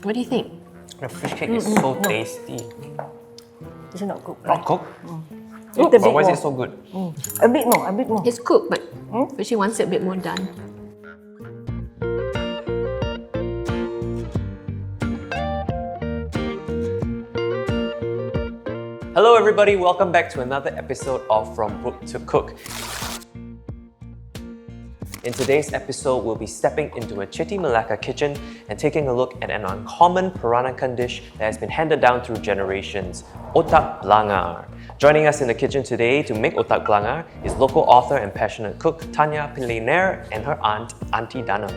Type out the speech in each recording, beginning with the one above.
What do you think? The fish cake is so tasty. It's not cooked. Not cooked? Little But bit why is more. it so good? A bit more, a bit more. It's cooked, but she wants it a bit more done. Hello everybody, welcome back to another episode of From Book to Cook. In today's episode, we'll be stepping into a Chitty Melaka kitchen and taking a look at an uncommon Peranakan dish that has been handed down through generations, Otak Blangah. Joining us in the kitchen today to make Otak Blangah is local author and passionate cook Tanya Pillay-Nair and her aunt, Aunty Danam.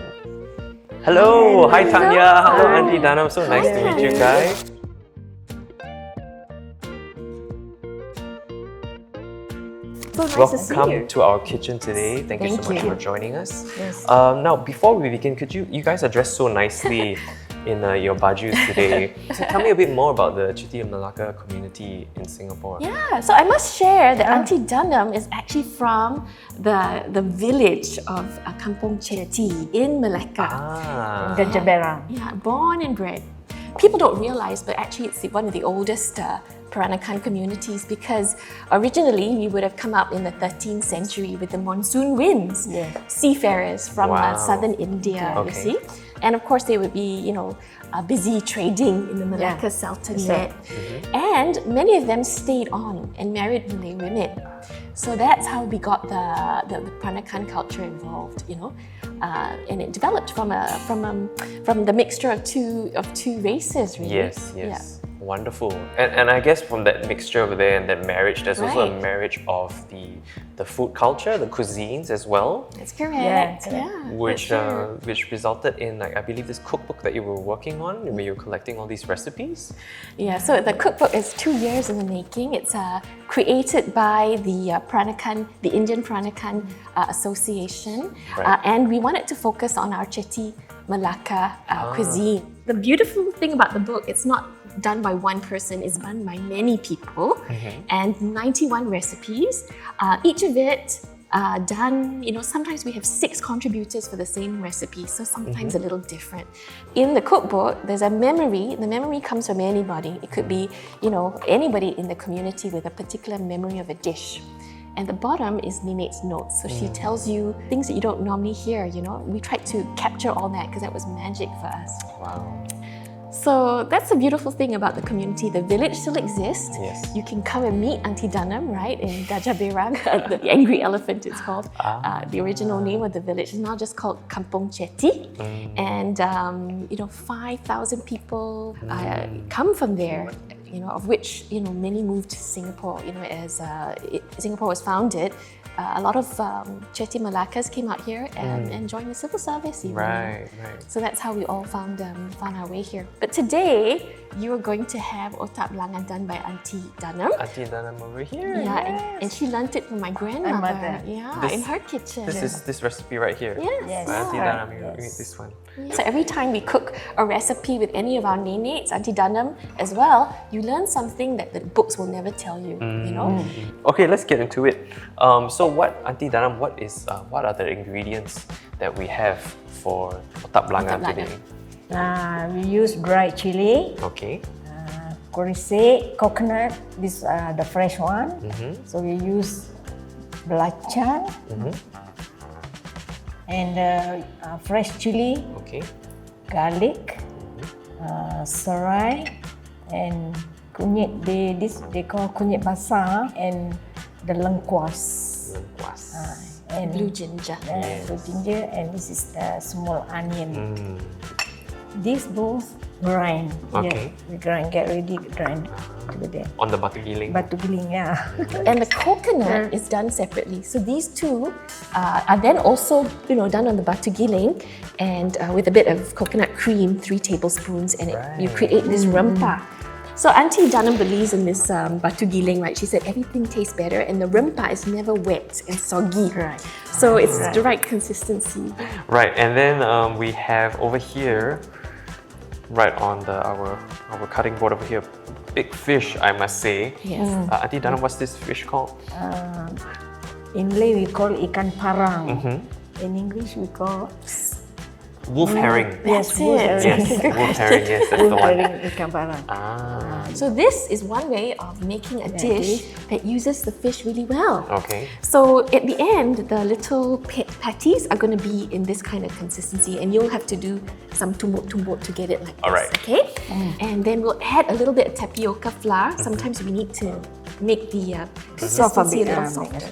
Hello! Hi Tanya! Hello Aunty Danam, so nice to meet you guys. So nice to see Welcome you. to our kitchen today. Thank you so much you. for joining us. Yes. Now, before we begin, could you guys are dressed so nicely in your bajus today. So tell me a bit more about the Chitty Melaka community in Singapore. Yeah, so I must share that Aunty Danam is actually from the village of Kampung Chitty in Melaka. Gajah Berang. Yeah, born and bred. People don't realize, but actually it's one of the oldest Peranakan communities because originally we would have come up in the 13th century with the monsoon winds, seafarers from southern India, you see. And of course they would be, busy trading in the Malacca Sultanate. And many of them stayed on and married Malay women. So that's how we got the Peranakan culture involved, and it developed from the mixture of two races, really. Yes. Yeah. Wonderful. And I guess from that mixture over there and that marriage, there's also a marriage of the food culture, the cuisines as well. That's correct. Which resulted in, I believe, this cookbook that you were working on, where you were collecting all these recipes. Yeah, so the cookbook is 2 years in the making. It's created by the Peranakan, the Indian Peranakan Association, and we wanted to focus on our Chitty Melaka cuisine. The beautiful thing about the book, it's not done by one person, it's done by many people, and 91 recipes. Each of it done, sometimes we have 6 contributors for the same recipe, so sometimes a little different. In the cookbook, there's a memory. The memory comes from anybody. It could be, anybody in the community with a particular memory of a dish. And the bottom is Nene's notes. So she tells you things that you don't normally hear, We tried to capture all that because that was magic for us. Wow. So that's the beautiful thing about the community. The village still exists. Yes. You can come and meet Aunty Danam, right, in Gajah Berang, the Angry Elephant it's called. The original name of the village is now just called Kampung Chitty. And, 5,000 people come from there, of which, many moved to Singapore. As Singapore was founded, a lot of Chitty Malakas came out here and joined the civil service even. Right. So that's how we all found our way here. But today, you are going to have Otak Blangah done by Aunty Danam. Aunty Danam over here. Yeah, and she learnt it from my grandmother. In her kitchen. This is this recipe right here. Yes. Aunty Danam, you eat this one. So every time we cook a recipe with any of our nenetes, Aunty Danam as well, you learn something that the books will never tell you, Okay, let's get into it. So what, Aunty Danam, what are the ingredients that we have for Otak Blangah today? We use dried chili, Okay. korisek, coconut, this the fresh one. So we use belacan and fresh chili, Okay. garlic, serai, and kunyit. They call kunyit basah and the lengkuas. And blue ginger. Blue ginger, and this is the small onion. These both grind. Okay. We grind, get ready, grind together. On the batu giling. Batu giling, And the coconut is done separately. So these two are then also, done on the batu giling and with a bit of coconut cream, 3 tablespoons, and you create this rempah. So Aunty Danam believes in this batu giling, right? She said everything tastes better and the rempah is never wet and soggy. Right. So it's the right consistency. Right, and then we have over here, right on our cutting board over here, big fish, I must say. Yes. Aunty Danam, what's this fish called? In Malay we call ikan parang. In English we call Wolf herring. Yes, it. Yes, wolf herring. Yes, that's the one. Herring ikan bara. So this is one way of making a dish that uses the fish really well. Okay. So at the end, the little patties are going to be in this kind of consistency, and you'll have to do some tumbuk to get it like this. Alright. Okay. And then we'll add a little bit of tapioca flour. Sometimes we need to make the consistency a little softer.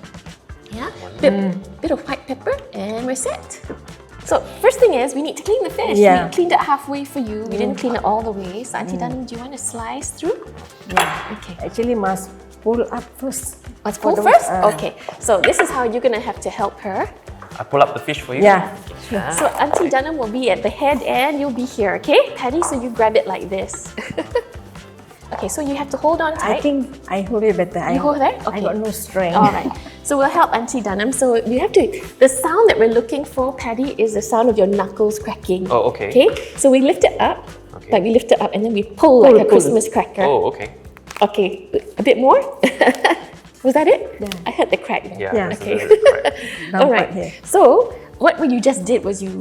Yeah. Bit of white pepper, and we're set. So first thing is we need to clean the fish. Yeah. We cleaned it halfway for you. We didn't clean it all the way. So Aunty Danam, do you want to slice through? Yeah. Okay. Actually, must pull up first. Let's pull first? Okay. So this is how you're going to have to help her. I pull up the fish for you. Yeah. So Aunty Danam will be at the head and you'll be here, okay? Patty, so you grab it like this. Okay, so you have to hold on tight. I think I hold it better. You hold there? I Okay. got no strength. All right. So we'll help Aunty Danam. So you have to, the sound that we're looking for, Patty, is the sound of your knuckles cracking. Oh, okay. Okay? So we lift it up. Okay. Like we lift it up and then we pull like a Christmas cracker. Oh, okay. Okay, a bit more? Was that it? Yeah. I heard the crack. Yeah. Yeah. this is Okay. a bit correct. Now All right right. here. So what you just did was you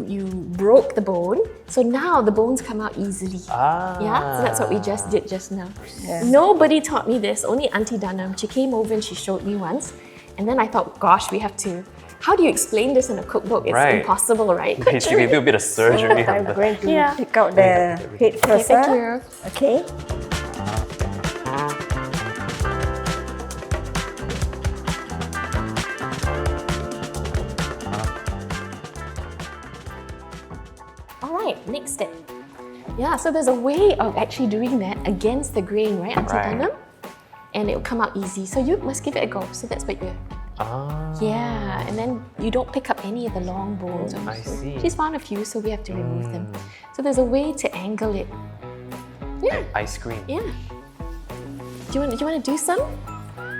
broke the bone. So now the bones come out easily. Yeah, so that's what we just did just now. Yeah. Nobody taught me this, only Aunty Danam. She came over and she showed me once. And then I thought, gosh, we have to, how do you explain this in a cookbook? It's Right. impossible, right? Basically, do a bit of surgery on I'm the... going to Yeah. take out the head Okay, first. thank huh? you. Okay. All right, next step. Yeah, so there's a way of actually doing that against the grain, right, Aunty Right. Danam? And it will come out easy. So you must give it a go. So that's what you're... Yeah, and then you don't pick up any of the long bones. I see. She's found a few, so we have to remove them. So there's a way to angle it. Yeah, Ice cream. yeah. Do you want to do some?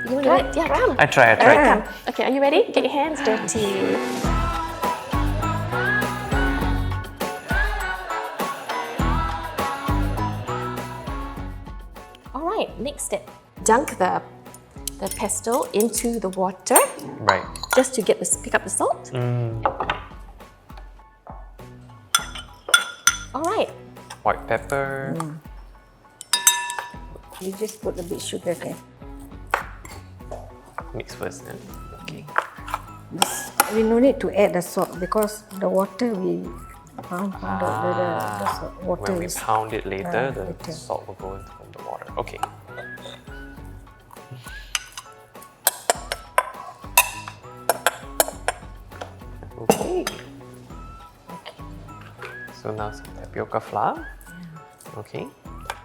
You want to do it? Yeah, come. I try. Come. Okay, are you ready? Get your hands dirty. All right, next step. Dunk the pesto into the water Right. just to get pick up the salt. All right. White pepper. You just put a bit sugar here. Mix first then. Okay. We no need to add the salt because the water we found out the salt water When we is pound it later, the later. salt will go into the water. Okay. Okay. So now some tapioca flour. Okay.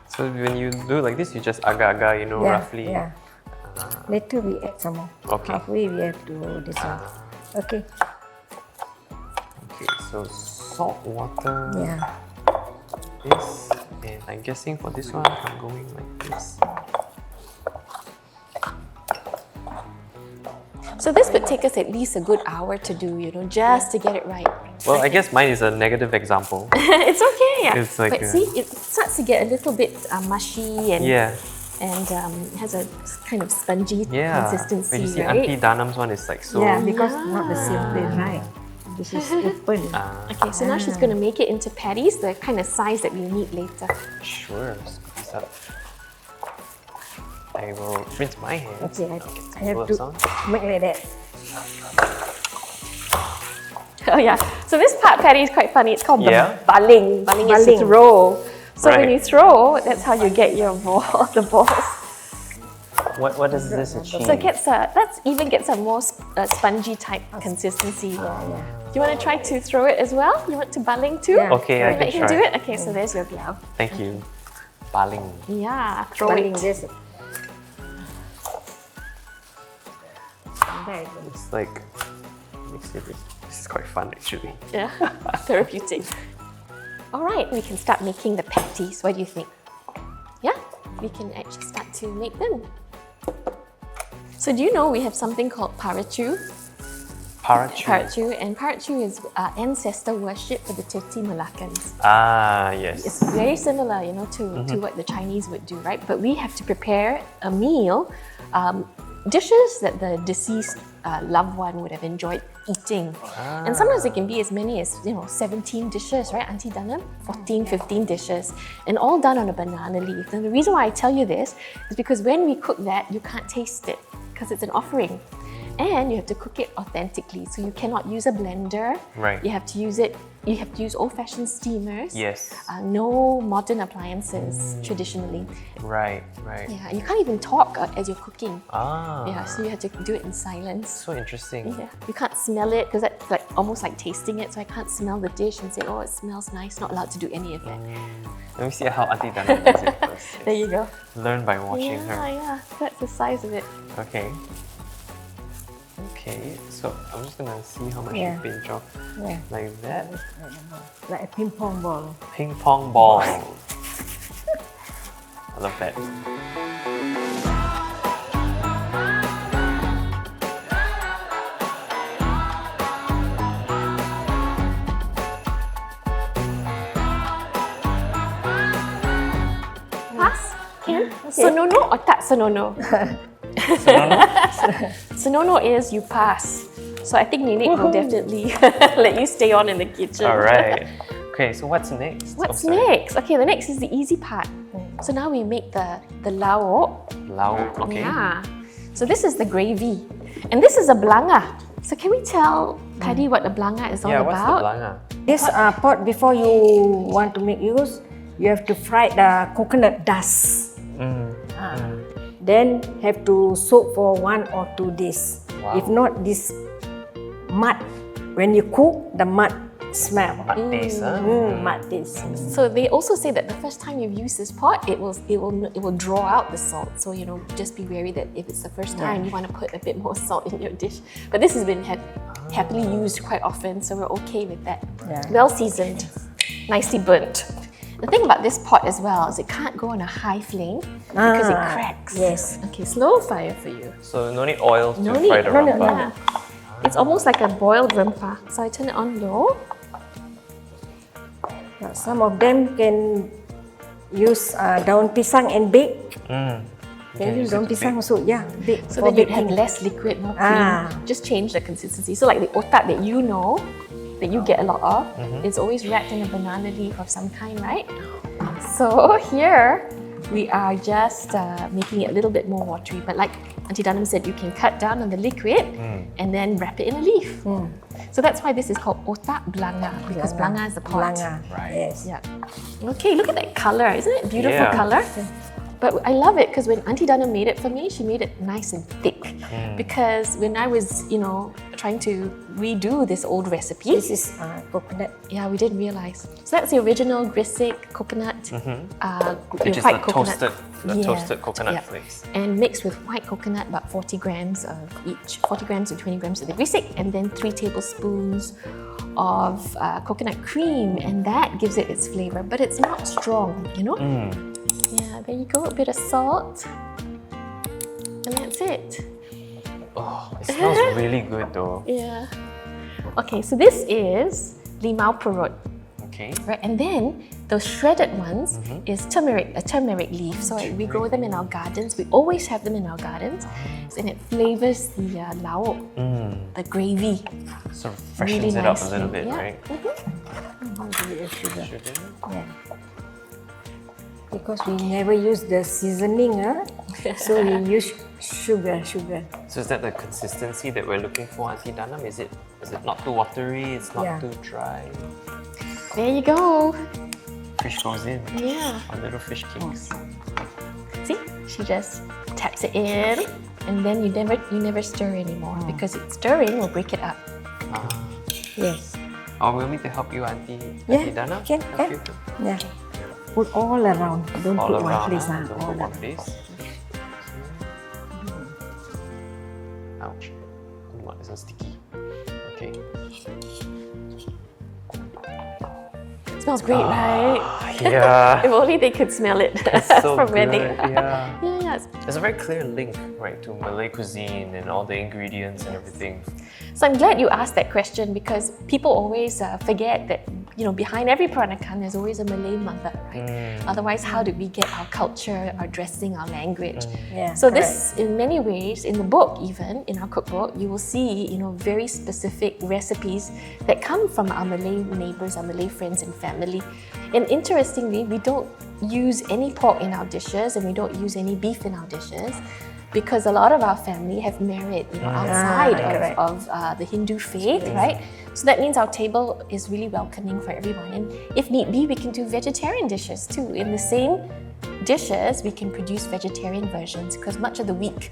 So when you do like this, you just agar-agar, you know, roughly. Yeah. Later we add some more. Okay. Halfway we have to do this one. Okay. Okay, so salt water. Yeah. This, and I'm guessing for this one, I'm going like this. So this would take us at least a good hour to do, you know, just to get it right. Well, I guess mine is a negative example. It's okay, yeah. It's like but a- see, it starts to get a little bit mushy and Yeah, and has a kind of spongy yeah. consistency, But you see, right? Aunty Danam's one is like so. Yeah, because not the same plate, right? This is open. Okay, so now she's going to make it into patties, the kind of size that we need later. Sure, squeeze up. I will rinse my hands. Okay, I'll get some I have gloves to on. make like that. Oh yeah, so this part patty is quite funny. It's called Yeah? the baling. Baling is to Baling. throw. So when Right. you throw, that's how you get your ball, the balls. What does this achieve? So it gets that even gets a more spongy type consistency. Do you want to try to throw it as well? You want to baling too? Yeah. Okay, I Let can him do try. it? Okay, so there's your glove. Thank you. Baling. Yeah, throw Baling it. this. Right. It's like, this is quite fun actually. Yeah, therapeutic. All right, we can start making the patties. What do you think? Yeah, we can actually start to make them. So do you know we have something called Parachu? Parachu. Parachu, and Parachu is ancestor worship for the Chitty Melakans. Ah, yes. It's very similar, you know, to what the Chinese would do, right? But we have to prepare a meal, dishes that the deceased loved one would have enjoyed eating. And sometimes it can be as many as 17 dishes, right, Aunty Danam? 14, 15 dishes, and all done on a banana leaf. And the reason why I tell you this is because when we cook that, you can't taste it because it's an offering. And you have to cook it authentically, so you cannot use a blender. Right. You have to use old-fashioned steamers. Yes. No modern appliances traditionally. Right. Yeah, you can't even talk as you're cooking. Ah. Yeah, so you have to do it in silence. So interesting. Yeah, you can't smell it because that's like almost like tasting it. So I can't smell the dish and say, oh, it smells nice. Not allowed to do any of that. Let me see how Aunty Danam does it first. There you go. Learn by watching her. Yeah, that's the size of it. Okay, so I'm just gonna see how much Yeah. you pinch off. Yeah. Like that. Like a ping pong ball. Ping pong ball. I love that. Pass? Can? Senono or tak senono? Senono is you pass. So I think Nenek will definitely let you stay on in the kitchen. All right. Okay, so what's next? What's next? Okay, the next is the easy part. So now we make the lauk. Lauk, okay. Yeah. So this is the gravy. And this is a blangah. So can we tell Paddy what the blangah is all Yeah, what's the about? blangah? This pot, before you want to make use, you have to fry the coconut dust. Then have to soak for 1 or 2 days. Wow. If not, this mud, when you cook, the mud smell. Mud taste, huh? Mud taste. So they also say that the first time you use this pot, it will draw out the salt. So just be wary that if it's the first time, you want to put a bit more salt in your dish. But this has been happily used quite often, so we're okay with that. Yeah. Well seasoned, nicely burnt. The thing about this pot as well is it can't go on a high flame because it cracks. Yes. Okay, slow fire for you. So no need oil to No fry need. the No, rempah. It's almost like a boiled rempah. So I turn it on low. Some of them can use daun pisang and bake. Can use daun pisang also, bake. So for that you'd have baking. less liquid, more cream. Just change the consistency. So like the otak that you know, that you get a lot of, is always wrapped in a banana leaf of some kind, right? So here we are just making it a little bit more watery. But like Aunty Danam said, you can cut down on the liquid and then wrap it in a leaf. So that's why this is called Otak Blangah, because Blangah is the pot. Blangah, Right. yes. Yeah. Okay, look at that color. Isn't it beautiful Yeah. color? But I love it because when Aunty Danam made it for me, she made it nice and thick. Because when I was, trying to redo this old recipe, This is coconut. yeah, we didn't realize. So that's the original grisik coconut, Which is white the coconut. toasted coconut Yeah. flakes. And mixed with white coconut, about 40 grams of each, 40 grams to 20 grams of the grisik, and then 3 tablespoons of coconut cream, and that gives it its flavor, but it's not strong, Yeah, there you go, a bit of salt, and that's it. Oh, it smells really good though. Yeah. Okay, so this is limau perut, Okay. right? And then those shredded ones is a turmeric leaf. So we grow them in our gardens. We always have them in our gardens, and it flavors the lauk, the gravy. Sort of freshens it up a little bit, Yeah. right? Sugar. Sugar. Yeah. Because we never use the seasoning, so we use sugar. So is that the consistency that we're looking for, Aunty Danam? Is it not too watery? It's not Yeah. too dry. There you go. Fish goes in. Yeah. Our little fish cakes. See, she just taps it in, and then you never stir anymore because stirring will break it up. Yes. Oh, we'll need to help you, Aunty Yeah, Danam. can. Help you? Yeah. Put all around. Don't All put around. one place. Don't All put one around. place. Ouch. It's so sticky. Okay. Smells great, right? Yeah. If only they could smell it So from where good. they are. Yeah. Yeah. There's a very clear link, right, to Malay cuisine and all the ingredients and everything. So I'm glad you asked that question because people always forget that behind every Peranakan, there's always a Malay mother, right? Otherwise, how did we get our culture, our dressing, our language? Yeah, So correct. this, in many ways, in the book even, in our cookbook, you will see, very specific recipes that come from our Malay neighbors, our Malay friends and family. And interestingly, we don't use any pork in our dishes and we don't use any beef in our dishes, because a lot of our family have married outside correct. of the Hindu faith, right? So that means our table is really welcoming for everyone. And if need be, we can do vegetarian dishes too. In the same dishes, we can produce vegetarian versions, because much of the week,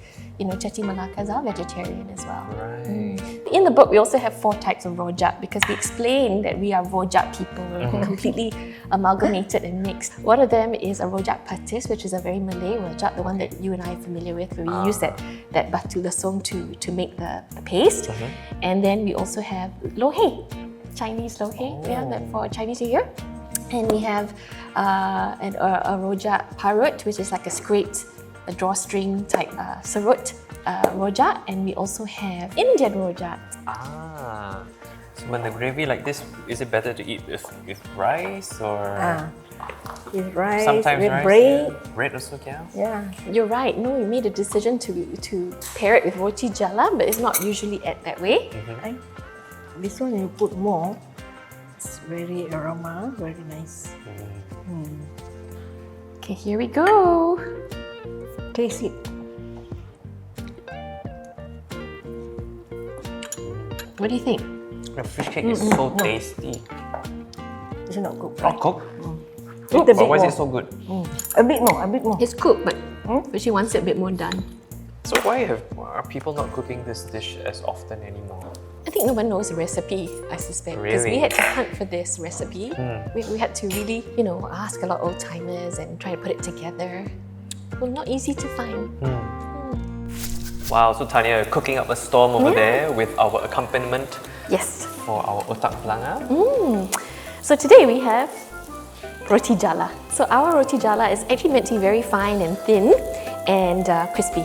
Chitty Melakas are vegetarian as well. Right. In the book, we also have 4 types of Rojak, because we explain that we are Rojak people. We're completely amalgamated and mixed. One of them is a Rojak patis, which is a very Malay Rojak, the one that you and I are familiar with, where we use that batu lasong to make the paste. And then we also have lo hei, Chinese lo hei, that for Chinese New Year. And we have a Rojak parut, which is like a scraped drawstring type sarut Rojak, and we also have Indian Rojak. So when the gravy like this, is it better to eat with rice or With rice, sometimes with rice? bread. Yeah. Bread also counts. Yeah. You're right. No, we made a decision to pair it with roti jala, but it's not usually that way. This one you put more. It's very aroma, very nice. Okay, here we go. Taste it. What do you think? The fish cake is so tasty. It's not cooked. Not cooked? Little bit But why is more. it so good? A bit more. It's cooked, but she wants it a bit more done. So why are people not cooking this dish as often anymore? I think no one knows the recipe, I suspect. Because we Really? had to hunt for this recipe. We had to really, ask a lot of old timers and try to put it together. Well, not easy to find. Wow, so Tanya, you're cooking up a storm over there with our accompaniment Yes. for our Otak Blangah. So today we have roti jala. So our roti jala is actually meant to be very fine and thin and crispy.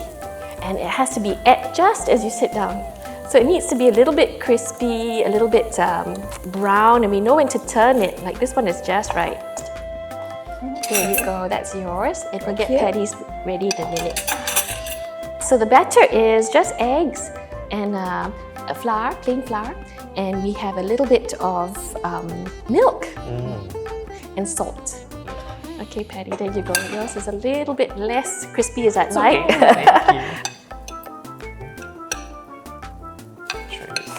And it has to be at just as you sit down. So it needs to be a little bit crispy, a little bit brown, and we know when to turn it. Like this one is just right. There you go, that's yours. And we'll get Patty's ready in a minute. So the batter is just eggs and a flour, plain flour, and we have a little bit of milk and salt. Okay, Patty, there you go. Yours is a little bit less crispy as I'd like. Okay, thank you. Try this.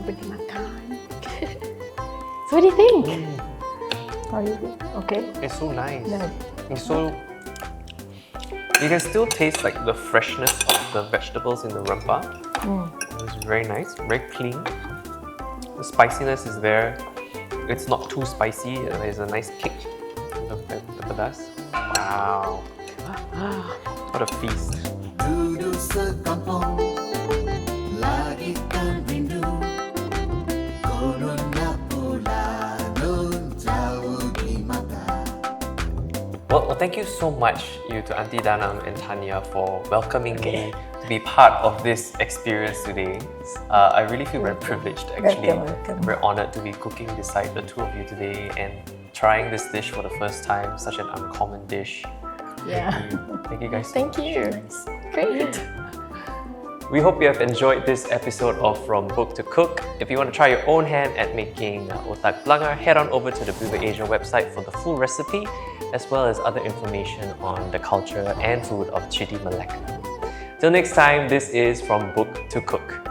Boleh makan. So what do you think? How you feel? Okay. It's so nice. Nice. It's so... You can still taste like the freshness of the vegetables in the rempah. It's very nice, very clean. The spiciness is there. It's not too spicy. There's a nice kick in the pedas. Wow. What a feast. Duduk sekampung, lagikan rindu. Kononnya pula nun jauh di mata. Well, thank you so much, you to Aunty Danam and Tanya, for welcoming me to be part of this experience today. I really feel very privileged, actually. Welcome. Very honored to be cooking beside the two of you today and trying this dish for the first time. Such an uncommon dish. Yeah. Thank you guys. Thank you. Great. We hope you have enjoyed this episode of From Book to Cook. If you want to try your own hand at making Otak Blangah, head on over to the Viva Asia website for the full recipe, as well as other information on the culture and food of Chitty Melaka. Till next time, this is From Book to Cook.